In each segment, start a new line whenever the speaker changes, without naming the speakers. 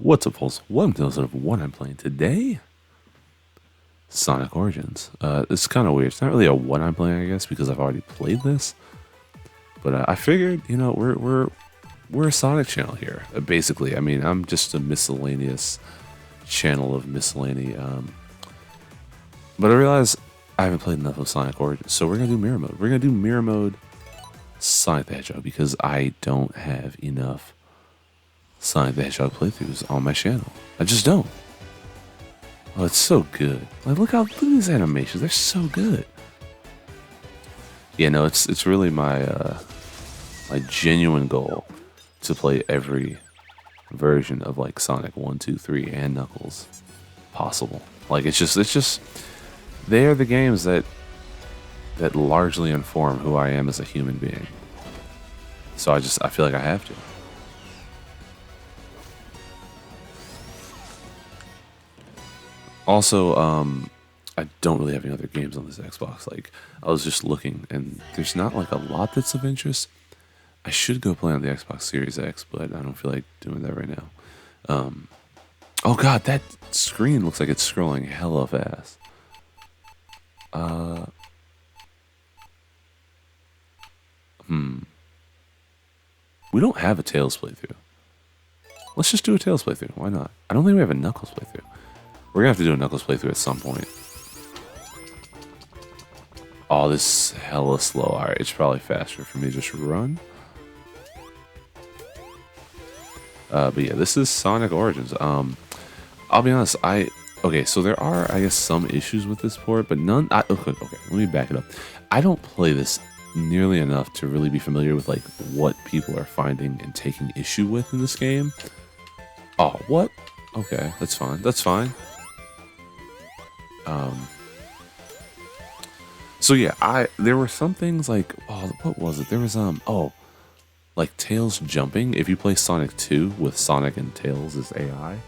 What's up, folks? Welcome to episode of what I'm playing today. Sonic Origins. It's kind of weird. It's not really a what I'm playing, I guess, because I've already played this. But I figured, we're a Sonic channel here. Basically, I mean, I'm just a miscellaneous channel of miscellany. But I realize I haven't played enough of Sonic Origins, so we're gonna do mirror mode. We're gonna do mirror mode Sonic the Hedgehog because I don't have enough Sonic the Hedgehog playthroughs on my channel. I just don't. Oh, it's so good. Like, look at these animations. They're so good. Yeah, no, it's really my my genuine goal to play every version of like Sonic 1, 2, 3, and Knuckles possible. Like it's just they are the games that largely inform who I am as a human being. So I feel like I have to. Also, I don't really have any other games on this Xbox. Like, I was just looking, and there's not like a lot that's of interest. I should go play on the Xbox Series X, but I don't feel like doing that right now. Oh god, that screen looks like it's scrolling hella fast. We don't have a Tails playthrough. Let's just do a Tails playthrough. Why not? I don't think we have a Knuckles playthrough. We're gonna have to do a Knuckles playthrough at some point. Oh, this is hella slow. Alright, it's probably faster for me to just run. But yeah, this is Sonic Origins. I'll be honest, okay, so there are, I guess, some issues with this port, but none. Okay, let me back it up. I don't play this nearly enough to really be familiar with like what people are finding and taking issue with in this game. Oh, what? Okay, that's fine. That's fine. So yeah, there were some things like, oh, what was it? There was like Tails jumping. If you play Sonic 2 with Sonic and Tails as AI,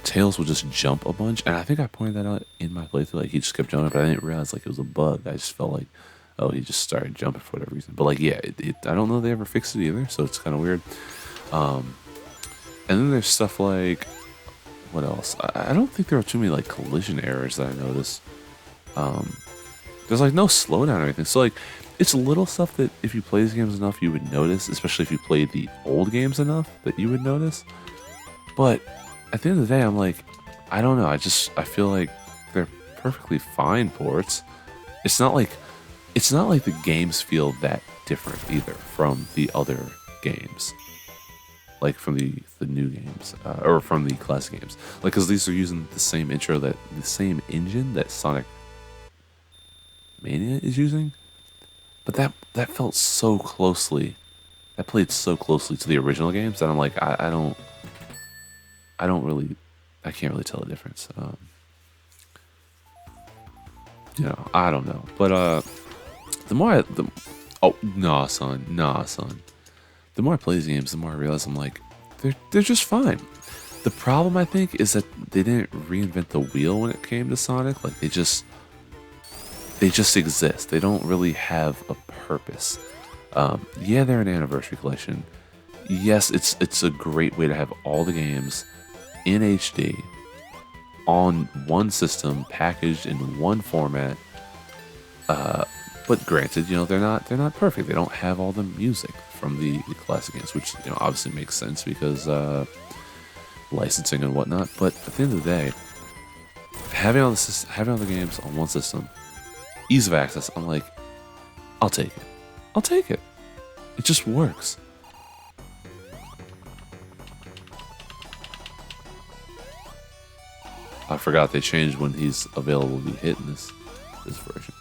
Tails will just jump a bunch, and I think I pointed that out in my playthrough. Like he just kept jumping, but I didn't realize like it was a bug. I just felt like, oh, he just started jumping for whatever reason. But like, yeah, I don't know if they ever fixed it either, so it's kind of weird. And then there's stuff like, what else? I don't think there are too many like collision errors that I noticed. There's like no slowdown or anything. So like, it's little stuff that if you play these games enough, you would notice, especially if you play the old games enough that you would notice. But at the end of the day, I'm like, I don't know. I feel like they're perfectly fine ports. It's not like the games feel that different either from the other games. Like from the new games, or from the classic games. Like, because these are using the same engine that Sonic Mania is using. But that felt so closely, that played so closely to the original games that I'm like, I can't really tell the difference. I don't know. But oh, nah, son. The more I play these games, the more I realize I'm like, they're just fine. The problem, I think, is that they didn't reinvent the wheel when it came to Sonic. Like, they just exist. They don't really have a purpose. Yeah, they're an anniversary collection. Yes, it's a great way to have all the games in HD on one system, packaged in one format. But granted, they're not perfect. They don't have all the music from the classic games, which obviously makes sense because licensing and whatnot. But at the end of the day, having all the games on one system, ease of access, I'm like, I'll take it. It just works. I forgot they changed when he's available to be hit in this version.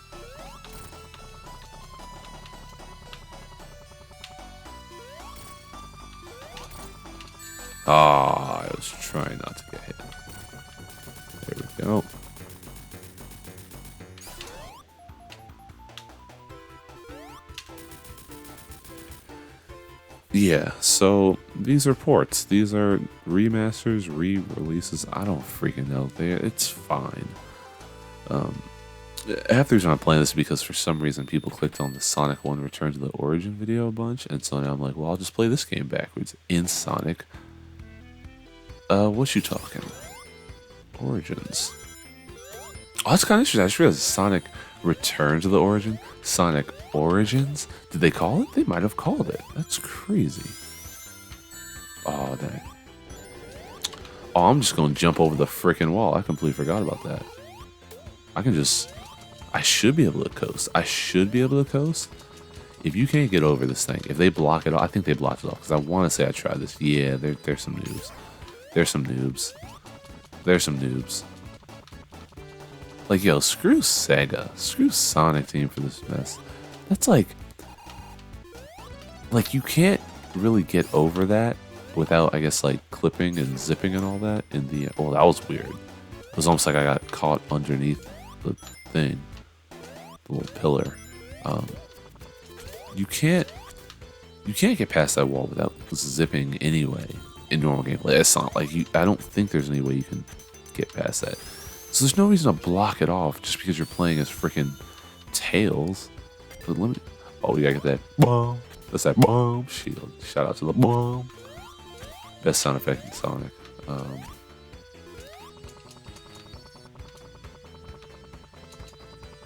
Ah, I was trying not to get hit. There we go. Yeah, so these are ports. These are remasters, re-releases. I don't freaking know. It's fine. Half the reason I'm playing this is because for some reason people clicked on the Sonic 1 Return to the Origin video a bunch, and so now I'm like, well, I'll just play this game backwards in Sonic What you talking? Origins. Oh, that's kind of interesting. I just realized Sonic Return to the Origin. Sonic Origins. Did they call it? They might have called it. That's crazy. Oh, dang. Oh, I'm just going to jump over the freaking wall. I completely forgot about that. I can just... I should be able to coast. I should be able to coast. If you can't get over this thing, if they block it off, I think they blocked it off because I want to say I tried this. Yeah, there's some noobs. There's some noobs. There's some noobs. Like, yo, screw Sega. Screw Sonic Team for this mess. That's like you can't really get over that without, I guess, like clipping and zipping and all that in the... Oh, that was weird. It was almost like I got caught underneath the thing. The little pillar. You can't get past that wall without zipping anyway in normal gameplay. It's not like I don't think there's any way you can get past that. So there's no reason to block it off just because you're playing as freaking Tails. But let me... Oh, you gotta get that bomb. That's that bomb shield. Shout out to the bomb. Best sound effect in Sonic.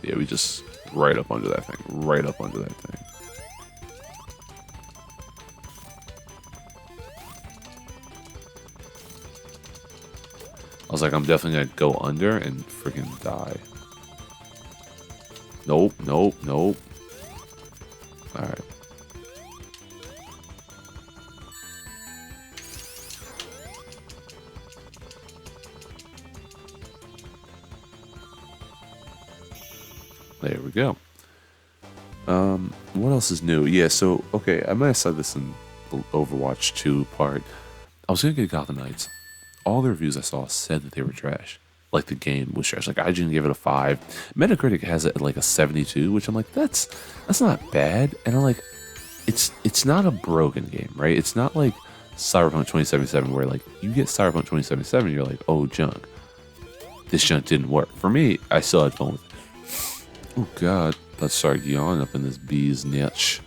Yeah, we just right up under that thing. Right up under that thing. I was like, I'm definitely gonna go under and freaking die. Nope, nope, nope. Alright. There we go. What else is new? Yeah, so, okay, I might have said this in the Overwatch 2 part. I was gonna get Gotham Knights. All the reviews I saw said that they were trash. Like the game was trash. Like IGN gave it a 5. Metacritic has it at like a 72, which I'm like, that's not bad. And I'm like, it's not a broken game, right? It's not like Cyberpunk 2077 where like you get Cyberpunk 2077, you're like, oh junk. This junk didn't work. For me, I still had fun with it. Oh god, let's start yawning up in this bee's niche.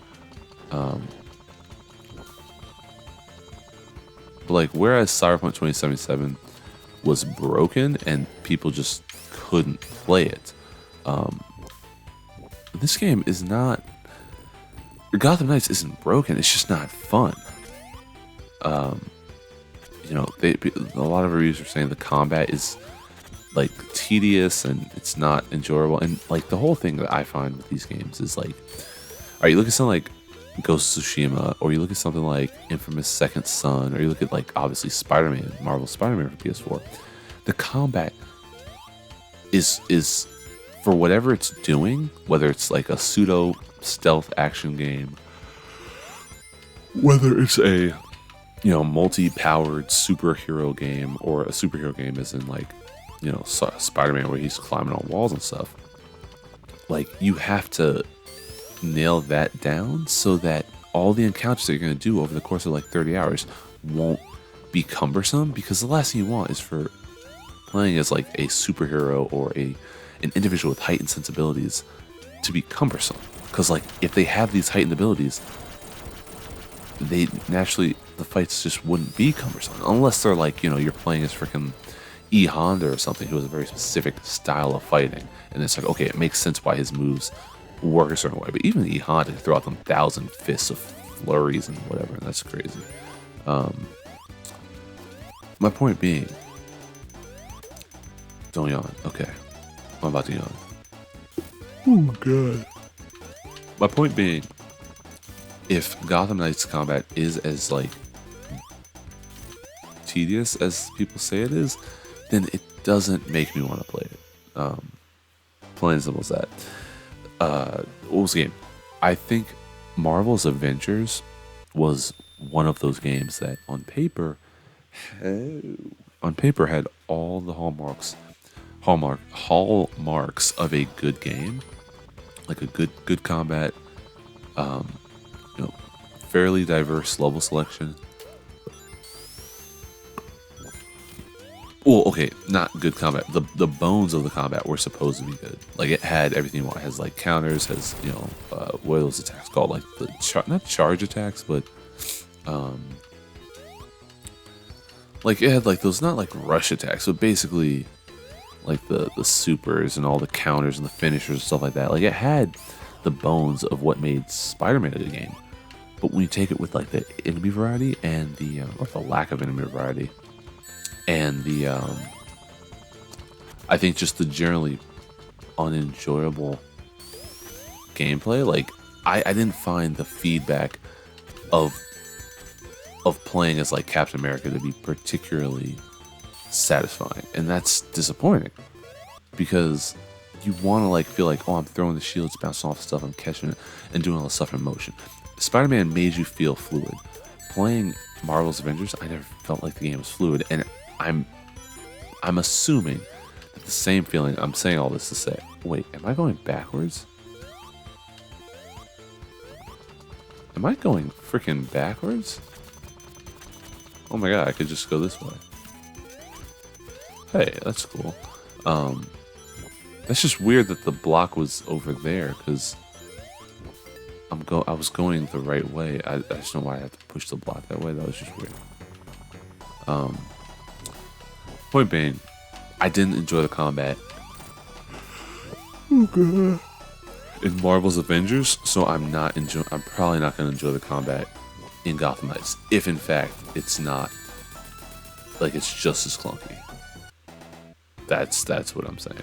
But like, whereas Cyberpunk 2077 was broken and people just couldn't play it, this game is not... Gotham Knights isn't broken, it's just not fun. You know, a lot of reviews are saying the combat is like tedious and it's not enjoyable. And like the whole thing that I find with these games is like, alright, you look at something like Ghost of Tsushima, or you look at something like Infamous Second Son, or you look at like obviously Spider-Man, Marvel Spider-Man for PS4. The combat is for whatever it's doing, whether it's like a pseudo stealth action game, whether it's a, you know, multi-powered superhero game, or a superhero game as in like, you know, Spider-Man where he's climbing on walls and stuff. Like, you have to nail that down so that all the encounters that you're going to do over the course of like 30 hours won't be cumbersome, because the last thing you want is for playing as like a superhero or an individual with heightened sensibilities to be cumbersome. Because like, if they have these heightened abilities, they naturally, the fights just wouldn't be cumbersome, unless they're like, you know, you're playing as freaking E Honda or something who has a very specific style of fighting, and it's like, okay, it makes sense why his moves work a certain way. But even E Honda can throw out them 1,000 fists of flurries and whatever, and that's crazy. My point being, don't yawn. Okay, I'm about to yawn. Oh my god. My point being, if Gotham Knights combat is as like tedious as people say it is, then it doesn't make me want to play it. Plain as simple as that. What was the game? I think Marvel's Avengers was one of those games that on paper had all the hallmarks of a good game, like a good combat, you know, fairly diverse level selection. Well, okay, not good combat. The bones of the combat were supposed to be good. Like, it had everything you want. It has like counters, has, you know, what are those attacks called? Like the not charge attacks, but Like it had like those not like rush attacks, but basically like the supers and all the counters and the finishers and stuff like that. Like it had the bones of what made Spider-Man a good game. But when you take it with like the enemy variety and the or the lack of enemy variety and the I think just the generally unenjoyable gameplay, like I didn't find the feedback of playing as like Captain America to be particularly satisfying, and that's disappointing because you want to like feel like, oh, I'm throwing the shields, bouncing off stuff, I'm catching it, and doing all the stuff in motion. Spider-Man made you feel fluid. Playing Marvel's Avengers, I never felt like the game was fluid, and I'm assuming that the same feeling. I'm saying all this to say, wait, am I going backwards? Am I going freaking backwards? Oh my god, I could just go this way. Hey, that's cool. That's just weird that the block was over there, because I was going the right way. I just don't know why I had to push the block that way. That was just weird. Point being, I didn't enjoy the combat. Oh god. In Marvel's Avengers, so I'm probably not going to enjoy the combat in Gotham Knights, if in fact it's not like it's just as clunky. That's what I'm saying.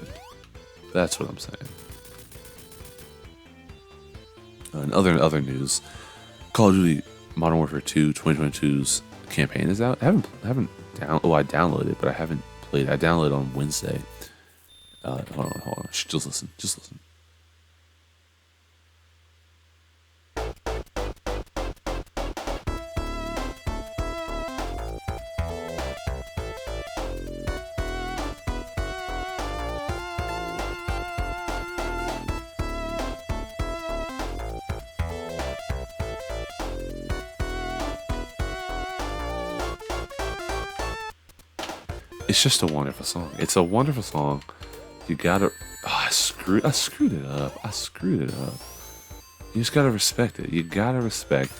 That's what I'm saying. In other news, Call of Duty Modern Warfare 2 2022's campaign is out. I downloaded it, but I haven't played it. I downloaded it on Wednesday. Hold on. Just listen. It's just a wonderful song. It's a wonderful song. You gotta. Oh, I screwed it up. You just gotta respect it. You gotta respect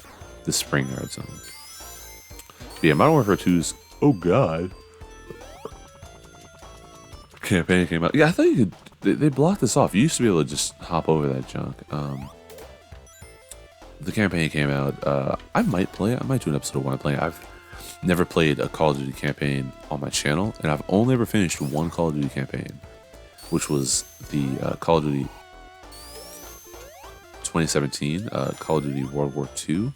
the Spring Yard Zone. But yeah, Modern Warfare 2's oh god campaign came out. Yeah, I thought you could. They blocked this off. You used to be able to just hop over that junk. The campaign came out. I might play it. I might do an episode of one playing. I've never played a Call of Duty campaign on my channel, and I've only ever finished one Call of Duty campaign, which was the Call of Duty 2017 Call of Duty World War II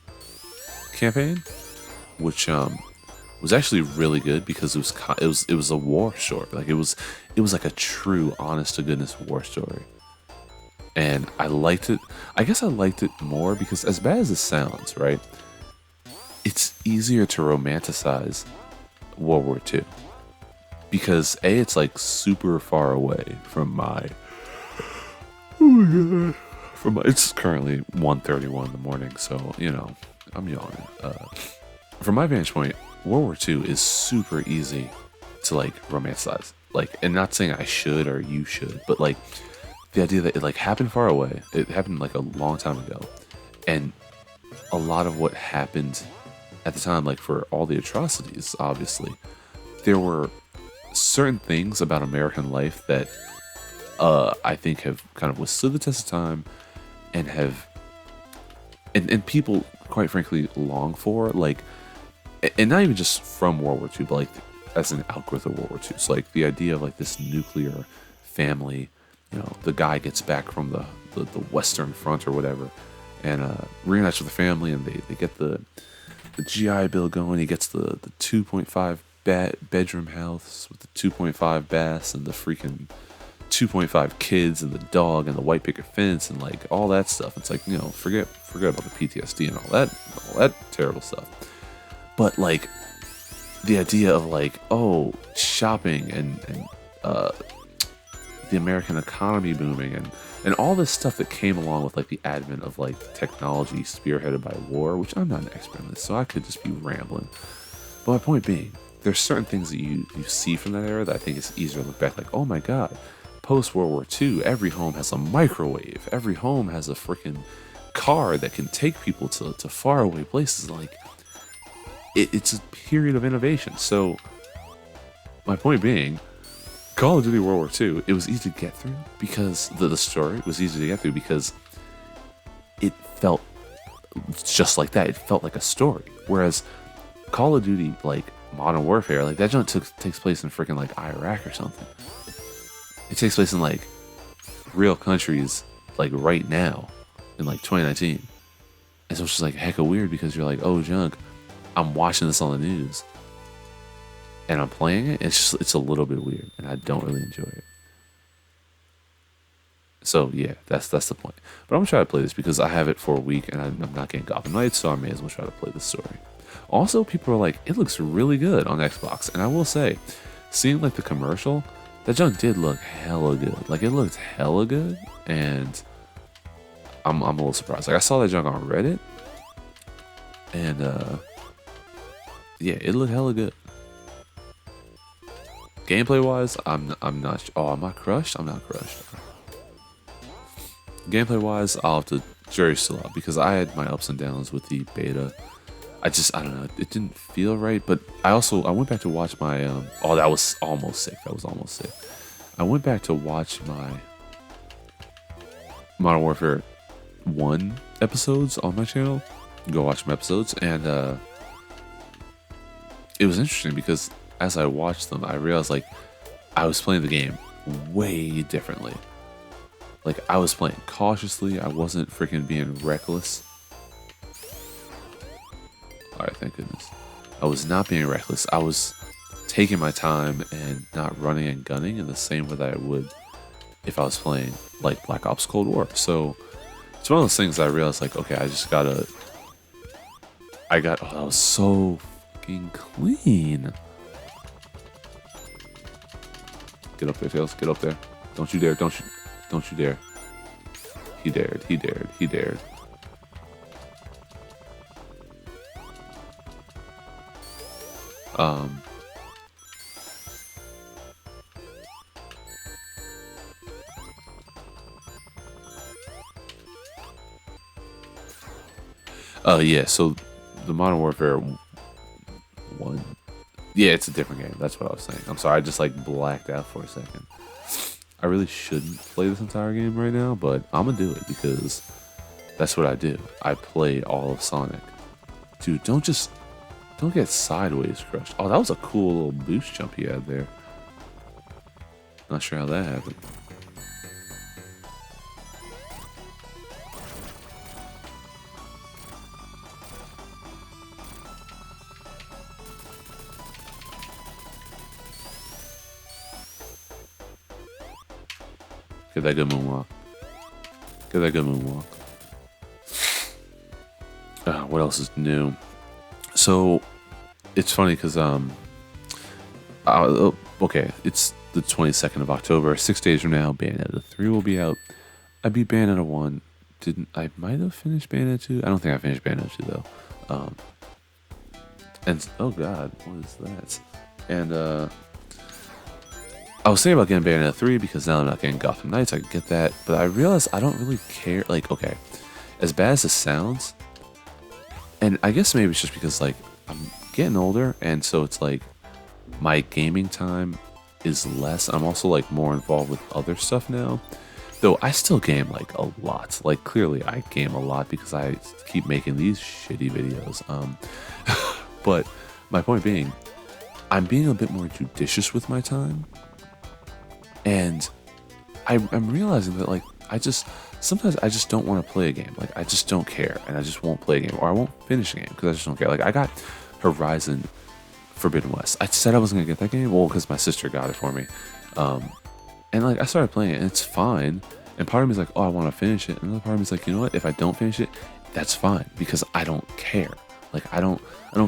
campaign, which was actually really good because it was a war story. Like it was like a true, honest to goodness war story, and I liked it. I guess I liked it more because, as bad as it sounds, right? It's easier to romanticize World War II because it's like super far away from my. Oh my god! It's currently 1:31 in the morning, so you know I'm yawning. From my vantage point, World War II is super easy to like romanticize. Like, and not saying I should or you should, but like the idea that it like happened far away. It happened like a long time ago, and a lot of what happened at the time, like for all the atrocities, obviously, there were certain things about American life that I think have kind of withstood the test of time and have, and people, quite frankly, long for, like, and not even just from World War II, but like as an outgrowth of World War II. So like the idea of like this nuclear family, you know, the guy gets back from the Western Front or whatever, and reunites with the family, and they get the GI Bill going. He gets the 2.5 bedroom house with the 2.5 baths and the freaking 2.5 kids and the dog and the white picket fence and like all that stuff. It's like, you know, forget about the PTSD and all that terrible stuff. But like the idea of like, oh, shopping and the American economy booming and all this stuff that came along with like the advent of like technology spearheaded by war, which I'm not an expert in this, so I could just be rambling. But my point being, there's certain things that you see from that era that I think it's easier to look back like, oh my god, post World War II, every home has a microwave, every home has a freaking car that can take people to faraway places. Like it's a period of innovation. So my point being, Call of Duty World War II, it was easy to get through because the story was easy to get through because it felt just like that. It felt like a story. Whereas Call of Duty, like Modern Warfare, like that junk takes place in freaking like Iraq or something. It takes place in like real countries, like right now, in like 2019. And so it's just like hecka weird because you're like, oh, junk, I'm watching this on the news and I'm playing it. It's a little bit weird, and I don't really enjoy it. So yeah, that's the point. But I'm gonna try to play this because I have it for a week and I'm not getting Gotham Knights, so I may as well try to play this story. Also, people are like, it looks really good on Xbox, and I will say, seeing like the commercial, that junk did look hella good. Like it looked hella good, and I'm a little surprised. Like I saw that junk on Reddit, and yeah, it looked hella good. Gameplay wise, I'm not. Oh, am I crushed? I'm not crushed. Gameplay wise, I'll have to jury still out because I had my ups and downs with the beta. I don't know, it didn't feel right. But I went back to watch my oh, that was almost sick. I went back to watch my Modern Warfare 1 episodes on my channel. Go watch my episodes, and it was interesting because as I watched them, I realized like I was playing the game way differently. Like I was playing cautiously. I wasn't freaking being reckless. All right, thank goodness. I was not being reckless. I was taking my time and not running and gunning in the same way that I would if I was playing like Black Ops Cold War. So it's one of those things that I realized like, okay, I got, oh, that was so fucking clean. Get up there, Tails. Get up there. Don't you dare. Don't you dare. He dared. Yeah, so the Modern Warfare 1, yeah, it's a different game. That's what I was saying. I'm sorry, I just like blacked out for a second. I really shouldn't play this entire game right now, but I'm gonna do it because that's what I do. I play all of Sonic. Dude, don't get sideways crushed. Oh, that was a cool little boost jump he had there. Not sure how that happened. Get that good moonwalk. What else is new? So, it's funny because okay, it's the 22nd of October. 6 days from now, Bayonetta 3 will be out. I beat Bayonetta 1. I might have finished Bayonetta 2? I don't think I finished Bayonetta 2 though. And oh god, what is that? And I was thinking about getting Bayonetta 3 because now I'm not getting Gotham Knights. I get that, but I realized I don't really care. Like, okay, as bad as this sounds, and I guess maybe it's just because like I'm getting older, and so it's like my gaming time is less. I'm also like more involved with other stuff now, though I still game like a lot. Like clearly I game a lot because I keep making these shitty videos. But my point being, I'm being a bit more judicious with my time. And I'm realizing that like sometimes I just don't want to play a game. Like I just don't care, and I just won't play a game, or I won't finish a game because I just don't care. Like I got Horizon Forbidden West. I said I wasn't gonna get that game, well, because my sister got it for me. And like I started playing it, and it's fine. And part of me is like, oh, I want to finish it. And another part of me is like, you know what? If I don't finish it, that's fine because I don't care. Like I don't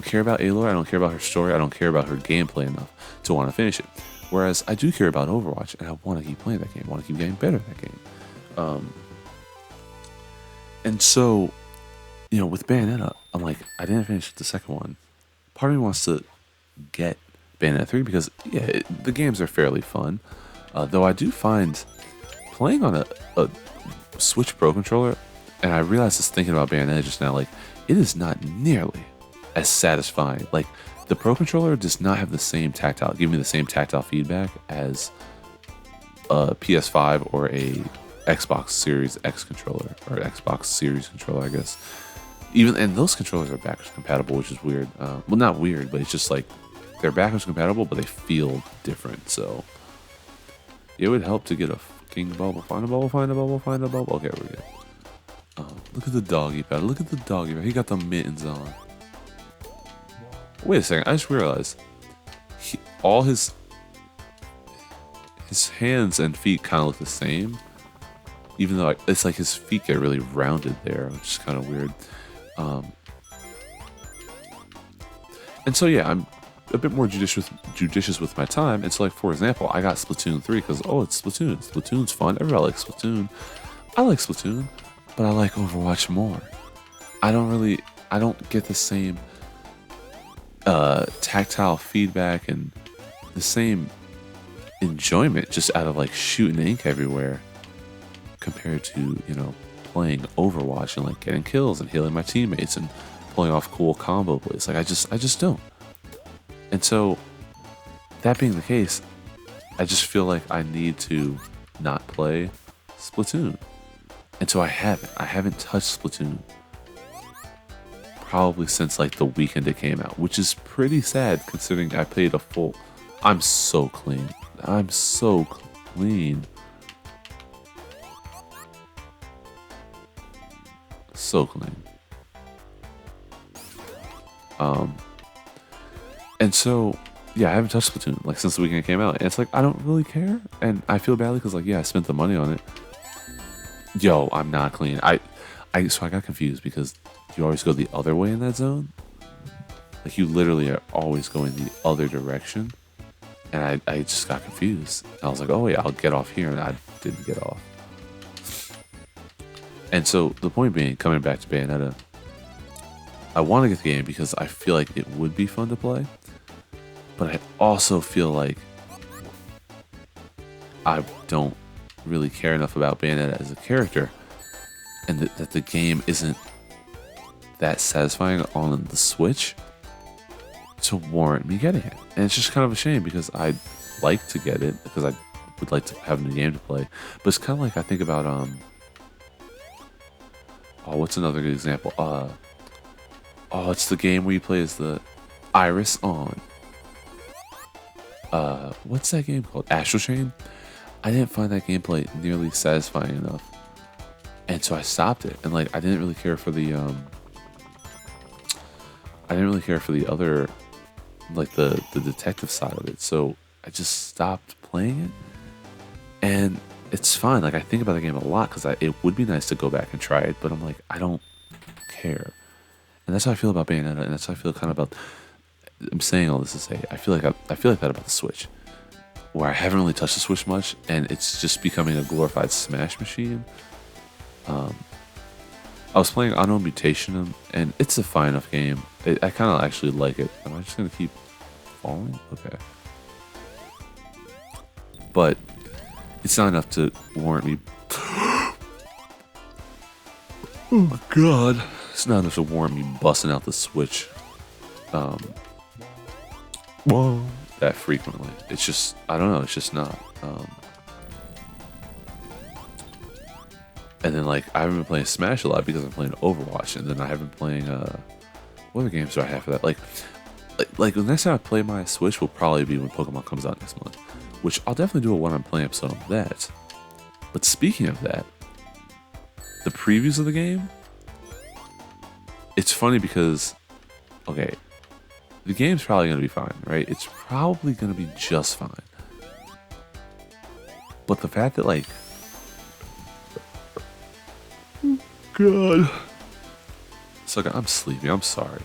care about Aloy. I don't care about her story. I don't care about her gameplay enough to want to finish it. Whereas I do care about Overwatch, and I want to keep playing that game. I want to keep getting better at that game. And so, you know, with Bayonetta, I'm like, I didn't finish the second one. Part of me wants to get Bayonetta 3 because, yeah, the games are fairly fun. Though I do find playing on a Switch Pro controller, and I realized this thinking about Bayonetta just now, like, it is not nearly as satisfying. Like, The Pro controller does not have the same tactile, give me the same tactile feedback as a PS5 or a Xbox Series X controller or Xbox Series controller, I guess. And those controllers are backwards compatible, which is weird. Well, not weird, but it's just like they're backwards compatible, but they feel different. So it would help to get a fucking bubble. Find a bubble. Find a bubble. Find a bubble. Okay, we're good. Look at the doggy pad. Look at the doggy pad. He got the mittens on. Wait a second. I just realized all his hands and feet kind of look the same, even though it's like his feet get really rounded there, which is kind of weird. And so yeah, I'm a bit more judicious with my time. And so, like, for example, I got Splatoon 3 because it's Splatoon. Splatoon's fun. Everybody likes Splatoon. I like Splatoon, but I like Overwatch more. I don't get the same tactile feedback and the same enjoyment just out of like shooting ink everywhere compared to, playing Overwatch and like getting kills and healing my teammates and pulling off cool combo plays. Like I just don't. And so, that being the case, I just feel like I need to not play Splatoon. And so I haven't touched Splatoon probably since like the weekend it came out, which is pretty sad considering I played a full. I'm so clean. I'm so clean. So clean. And so, yeah, I haven't touched Splatoon like since the weekend it came out, and it's like I don't really care, and I feel badly because like I spent the money on it. Yo, I'm not clean. So I got confused because you always go the other way in that zone. Like you literally are always going the other direction, and I just got confused. I was like, oh wait, I'll get off here, and I didn't get off. And so the point being, coming back to Bayonetta, I want to get the game because I feel like it would be fun to play. But I also feel like I don't really care enough about Bayonetta as a character, and that the game isn't that satisfying on the Switch to warrant me getting it. And it's just kind of a shame because I'd like to get it because I would like to have a new game to play. But it's kind of like I think about what's another good example? It's the game where you play as the Iris on. What's that game called? Astral Chain? I didn't find that gameplay nearly satisfying enough. And so I stopped it. And like I didn't really care for the other, like the detective side of it. So I just stopped playing it. And it's fine. Like I think about the game a lot because it would be nice to go back and try it, but I'm like, I don't care. And that's how I feel about Bayonetta, and that's how I feel kind of about. I'm saying all this to say I feel like that about the Switch, where I haven't really touched the Switch much, and it's just becoming a glorified Smash machine. I was playing Unknown Mutation, and it's a fine enough game. I kind of actually like it. Am I just gonna keep falling? Okay, but it's not enough to warrant me. Oh my god. It's not enough to warrant me busting out the Switch that frequently. It's just, I don't know, it's just not. And then like, I haven't been playing Smash a lot because I'm playing Overwatch, and then I haven't been playing, what other games do I have for that? Like the next time I play my Switch will probably be when Pokemon comes out next month, which I'll definitely do a What I'm Playing episode on that. But speaking of that, the previews of the game, it's funny because, okay, the game's probably going to be fine, right? It's probably going to be just fine. But the fact that, like, God. So I'm sleepy, I'm sorry.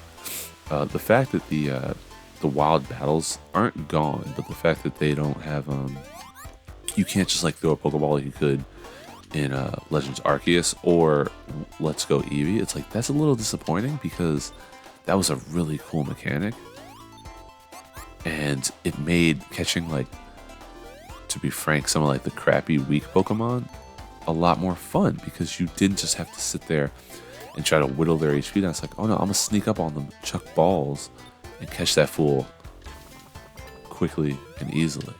The fact that the wild battles aren't gone, but the fact that they don't have, you can't just, like, throw a Pokeball like you could in Legends Arceus or Let's Go Eevee, it's like that's a little disappointing because that was a really cool mechanic, and it made catching, like, to be frank, some of like the crappy weak Pokemon a lot more fun because you didn't just have to sit there and try to whittle their HP down. It's like, oh no, I'm gonna sneak up on them, chuck balls, and catch that fool quickly and easily.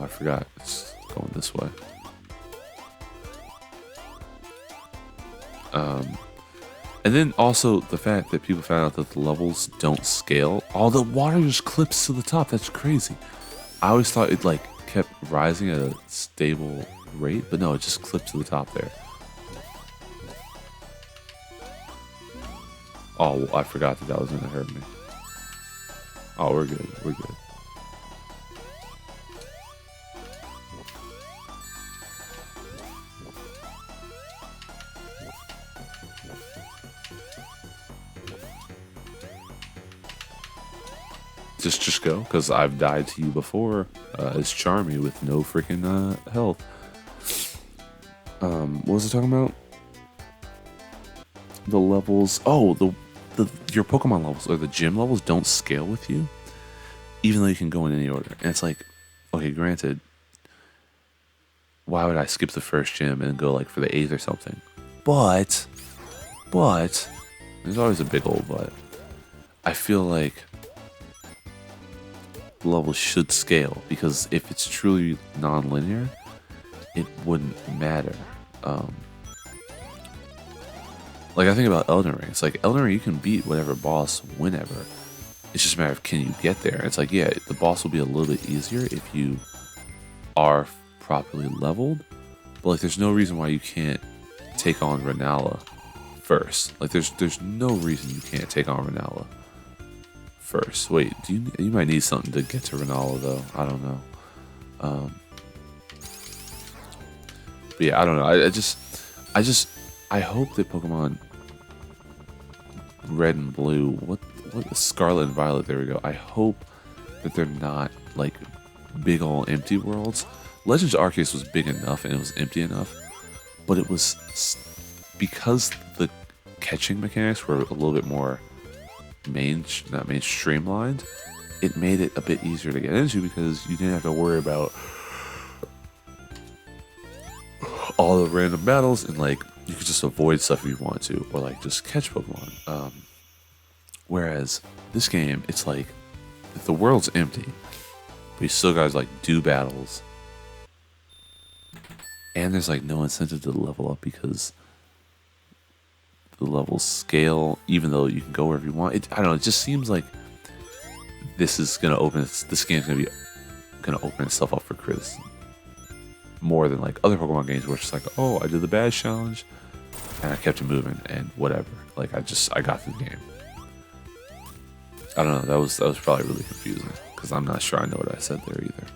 I forgot. It's going this way. And then also the fact that people found out that the levels don't scale. All the water just clips to the top. That's crazy. I always thought it like kept rising at a stable rate, but no, it just clipped to the top there. Oh, I forgot that was gonna hurt me. Oh, we're good. We're good. Just go, because I've died to you before as Charmy with no freaking health. What was I talking about? The levels. Oh, your Pokemon levels or the gym levels don't scale with you, even though you can go in any order. And it's like, okay, granted, why would I skip the first gym and go like for the 8th or something? But there's always a big old but. I feel like levels should scale, because if it's truly non-linear, it wouldn't matter. Like I think about Elden Ring. It's like Elden Ring, you can beat whatever boss whenever. It's just a matter of can you get there. It's like, yeah, the boss will be a little bit easier if you are properly leveled, but like there's no reason why you can't take on Renala first. Like there's no reason you can't take on Renala first. Wait, you might need something to get to Renala though. I don't know. But yeah, I don't know. I hope that Pokemon Red and Blue, what Scarlet and Violet, there we go. I hope that they're not like big ol' empty worlds. Legends Arceus was big enough and it was empty enough, but it was because the catching mechanics were a little bit more streamlined. It made it a bit easier to get into because you didn't have to worry about all the random battles, and like you could just avoid stuff if you want to, or like just catch Pokemon. Whereas this game, it's like the world's empty, but you still guys like do battles, and there's like no incentive to level up because the levels scale, even though you can go wherever you want. I don't know. It just seems like this game's gonna open itself up for criticism more than like other Pokemon games where it's just like, oh, I did the badge challenge and I kept it moving and whatever. Like I got through the game. I don't know. That was probably really confusing because I'm not sure I know what I said there either.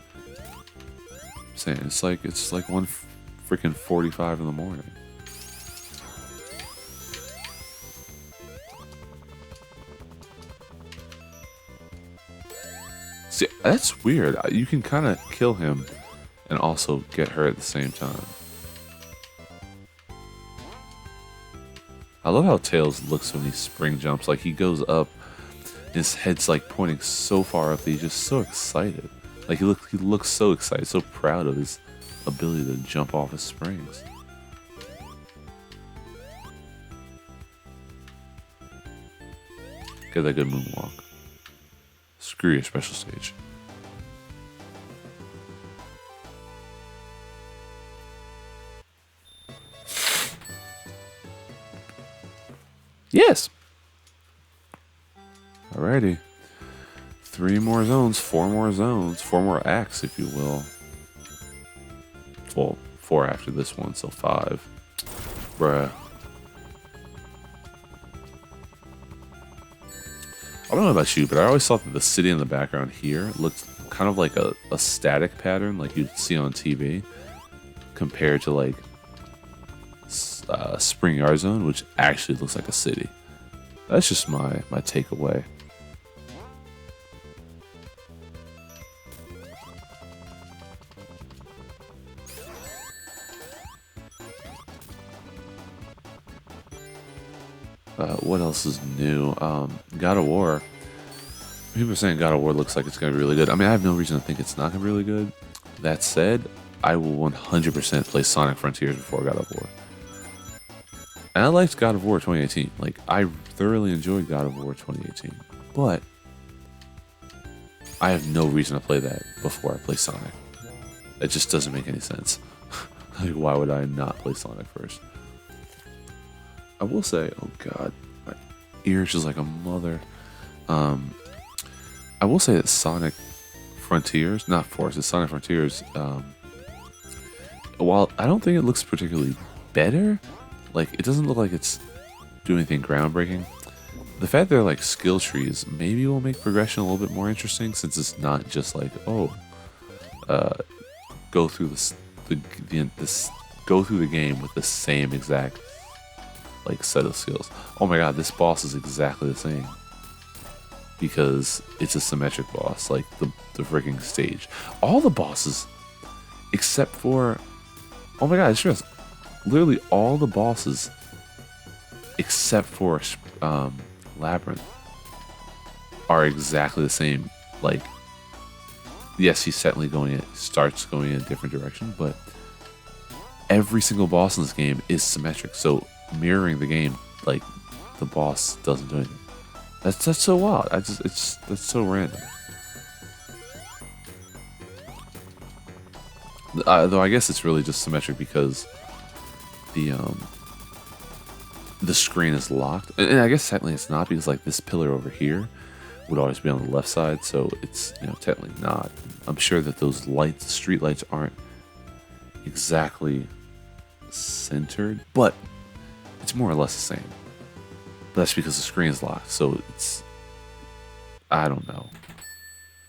I'm saying it's like 1:45 in the morning. See, that's weird. You can kind of kill him and also get her at the same time. I love how Tails looks when he spring jumps. Like he goes up, his head's like pointing so far up that he's just so excited. Like he looks so excited, so proud of his ability to jump off his springs. Get that good moonwalk. Screw your special stage. Yes. Alrighty. 3 more zones, 4 more zones, 4 more acts, if you will. Well, 4 after this one, so 5. Bruh. I don't know about you, but I always thought that the city in the background here looked kind of like a static pattern like you'd see on TV compared to like Spring Yard Zone, which actually looks like a city. That's just my takeaway. What else is new? God of War. People are saying God of War looks like it's going to be really good. I mean, I have no reason to think it's not going to be really good. That said, I will 100% play Sonic Frontiers before God of War. And I liked God of War 2018. Like, I thoroughly enjoyed God of War 2018. But I have no reason to play that before I play Sonic. It just doesn't make any sense. Like, why would I not play Sonic first? I will say, oh god, my ears just like a mother. I will say that Sonic Frontiers, not Forces, Sonic Frontiers, while I don't think it looks particularly better, like, it doesn't look like it's doing anything groundbreaking. The fact they're like skill trees maybe will make progression a little bit more interesting, since it's not just like, oh, go through go through the game with the same exact like set of skills. Oh my god, this boss is exactly the same because it's a symmetric boss, like the freaking stage. All the bosses, except for, oh my god, it's just literally all the bosses except for Labyrinth are exactly the same. Like, yes, he starts going in a different direction, but every single boss in this game is symmetric. So mirroring the game, like, the boss doesn't do anything. That's so wild. That's so random. Though I guess it's really just symmetric because the screen is locked, and I guess technically it's not, because like this pillar over here would always be on the left side, so it's, you know, technically not. I'm sure that those lights, street lights, aren't exactly centered, but it's more or less the same. But that's because the screen is locked, so it's, I don't know.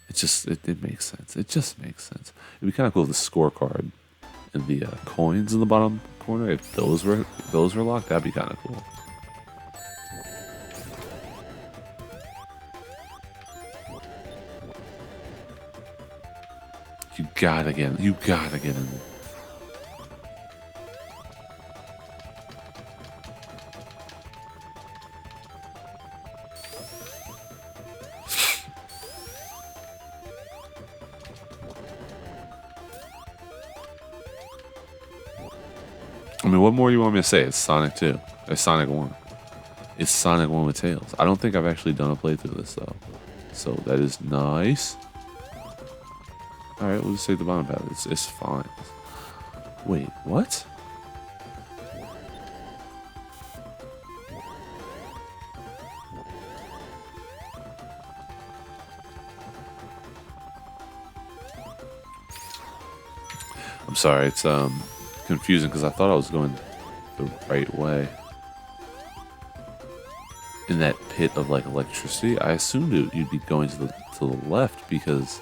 It makes sense. It just makes sense. It'd be kind of cool if the scorecard and the coins in the bottom corner, if those were locked, that'd be kind of cool. You gotta get in there. I mean, what more do you want me to say? It's Sonic 2. It's Sonic 1. It's Sonic 1 with Tails. I don't think I've actually done a playthrough of this, though. So that is nice. Alright, we'll just take the bottom path. It's fine. Wait, what? I'm sorry, it's confusing because I thought I was going the right way. In that pit of like electricity, I assumed you'd be going to the left, because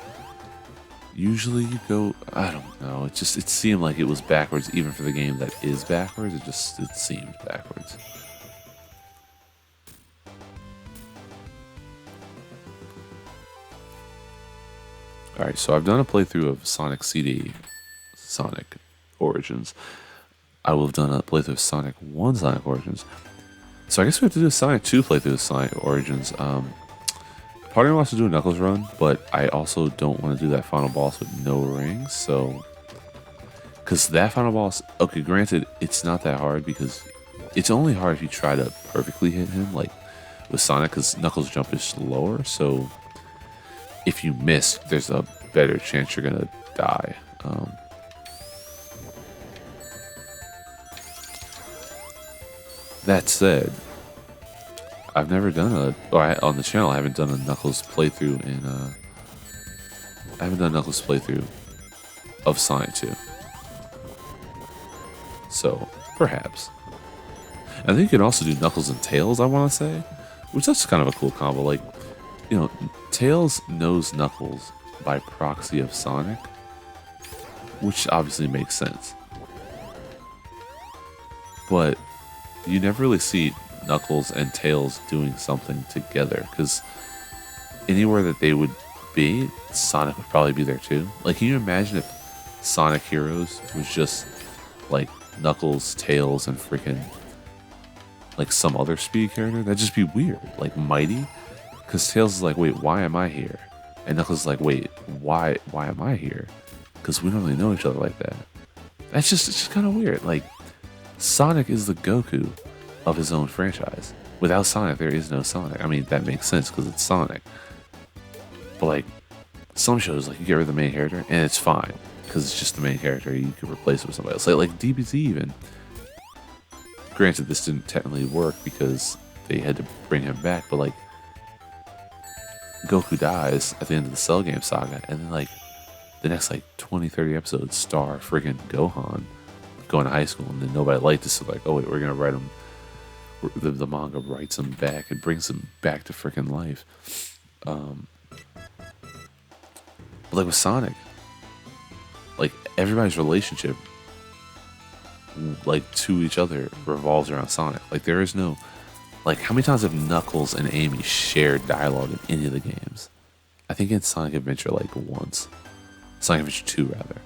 usually you go, I don't know, it seemed like it was backwards, even for the game that is backwards. It seemed backwards. Alright, so I've done a playthrough of Sonic CD, Sonic Origins. I will have done a playthrough of Sonic 1 Sonic Origins. So I guess we have to do a Sonic 2 playthrough of Sonic Origins. Part of me wants to do a Knuckles run, but I also don't want to do that final boss with no rings, so... Because that final boss, okay, granted, it's not that hard, because it's only hard if you try to perfectly hit him, like with Sonic, because Knuckles' jump is slower, so if you miss, there's a better chance you're gonna die. That said, I've never done on the channel, I haven't done a Knuckles playthrough I haven't done a Knuckles playthrough of Sonic 2. So, perhaps. I think you can also do Knuckles and Tails, I want to say, which that's kind of a cool combo. Like, you know, Tails knows Knuckles by proxy of Sonic, which obviously makes sense. But you never really see Knuckles and Tails doing something together, because anywhere that they would be, Sonic would probably be there too. Like, can you imagine if Sonic Heroes was just like Knuckles, Tails, and freaking like some other speed character? That'd just be weird. Like Mighty, because Tails is like, wait, why am I here? And Knuckles is like, wait, why am I here? Because we don't really know each other like that. It's just kind of weird. Like, Sonic is the Goku of his own franchise. Without Sonic, there is no Sonic. I mean, that makes sense because it's Sonic. But like, some shows, like you get rid of the main character and it's fine because it's just the main character. You can replace it with somebody else. Like DBZ even. Granted, this didn't technically work because they had to bring him back, but like, Goku dies at the end of the Cell Game saga, and then like the next like 20, 30 episodes star friggin' Gohan going to high school, and then nobody liked this. So like, oh wait, we're gonna write him. The manga writes him back and brings him back to freaking life. But like with Sonic, like everybody's relationship, like to each other, revolves around Sonic. Like there is no, like how many times have Knuckles and Amy shared dialogue in any of the games? I think in Sonic Adventure like once. Sonic Adventure 2 rather.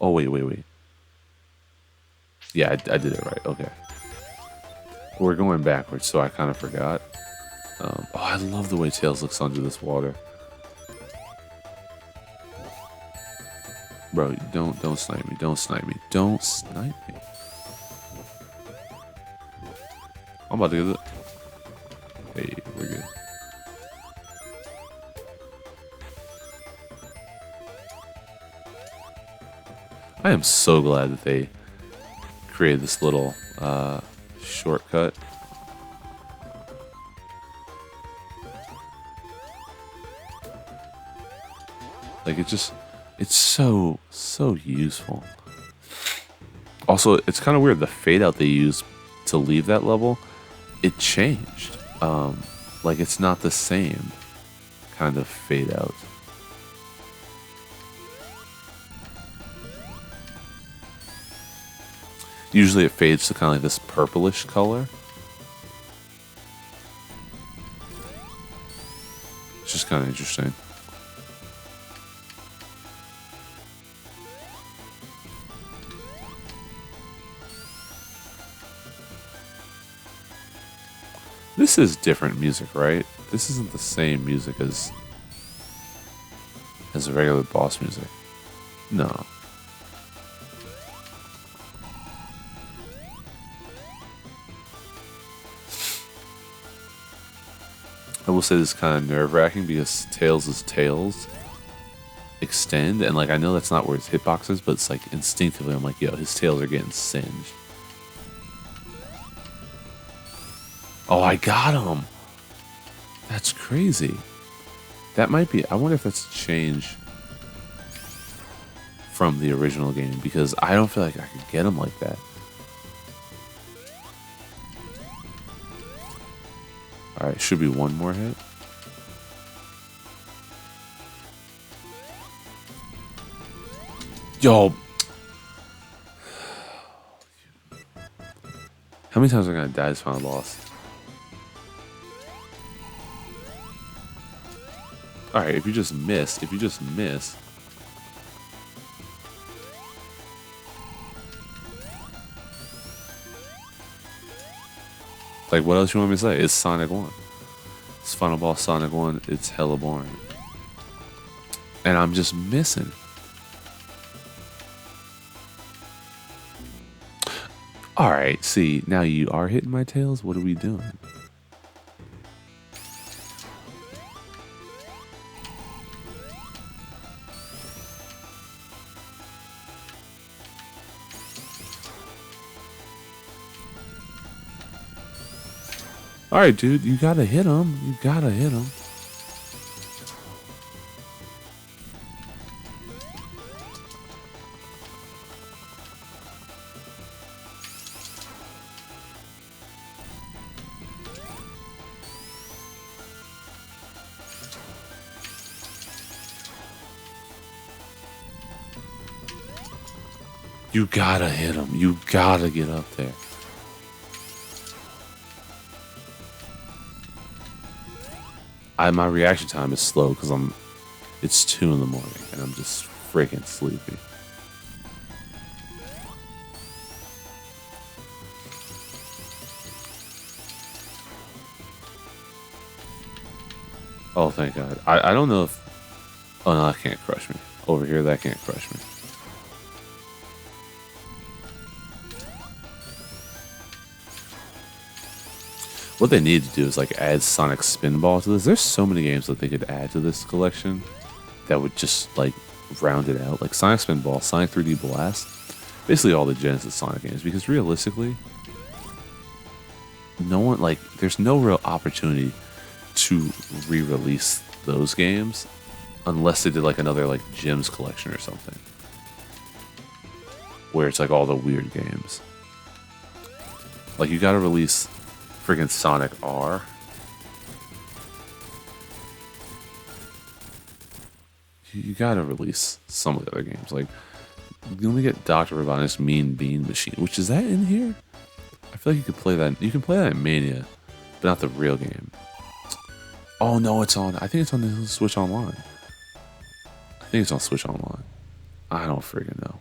Oh wait. Yeah, I did it right. Okay. We're going backwards, so I kind of forgot. Oh, I love the way Tails looks under this water. Bro, don't snipe me. Don't snipe me. Don't snipe me. I'm about to get it. Hey, we're good. I am so glad that they created this little shortcut. Like it's so useful. Also, it's kind of weird, the fade out they use to leave that level, it changed. Like it's not the same kind of fade out. Usually it fades to kind of like this purplish color. It's just kind of interesting. This is different music, right? This isn't the same music as the regular boss music. No. I will say this is kind of nerve-wracking because Tails' tails extend, and like I know that's not where his hitbox is, but it's like instinctively I'm like, yo, his tails are getting singed. Oh, I got him! That's crazy. That might be, I wonder if that's a change from the original game, because I don't feel like I could get him like that. Alright, should be one more hit. Yo! How many times am I gonna die this final boss? Alright, if you just miss. Like, what else you want me to say? It's Sonic 1. It's final boss Sonic 1. It's hella boring. And I'm just missing. Alright, see, now you are hitting my tails? What are we doing? Alright, dude, you gotta hit him. You gotta hit him. You gotta hit him. You gotta get up there. My reaction time is slow because it's 2 in the morning and I'm just freaking sleepy. Oh, thank God. I don't know if, oh no, that can't crush me. Over here, that can't crush me. What they need to do is like add Sonic Spinball to this. There's so many games that they could add to this collection that would just like round it out. Like Sonic Spinball, Sonic 3D Blast, basically all the Genesis Sonic games. Because realistically, no one like there's no real opportunity to re-release those games unless they did like another like Gems collection or something, where it's like all the weird games. Like you gotta release freaking Sonic R. You gotta release some of the other games. Like you only get Dr. Robotnik's Mean Bean Machine, which is that in here? I feel like you could play that. You can play that in Mania, but not the real game. Oh no, it's on. I think it's on the Switch Online. I think it's on Switch Online. I don't friggin' know.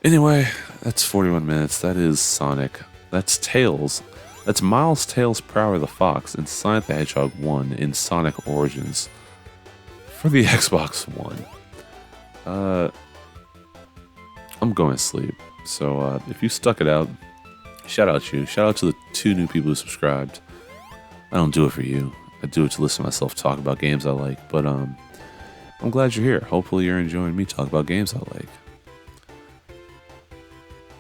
Anyway, that's 41 minutes. That is Sonic. That's Tails. That's Miles, Tails, Prower the Fox, and Sonic the Hedgehog 1 in Sonic Origins for the Xbox One. I'm going to sleep. So if you stuck it out, shout out to you. Shout out to the 2 new people who subscribed. I don't do it for you. I do it to listen to myself talk about games I like. But I'm glad you're here. Hopefully you're enjoying me talk about games I like.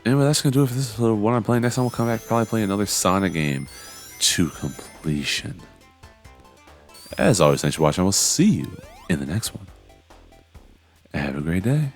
Anyway, that's going to do it for this little one I'm playing. Next time we'll come back, probably play another Sonic game to completion. As always, thanks for watching. I will see you in the next one. Have a great day.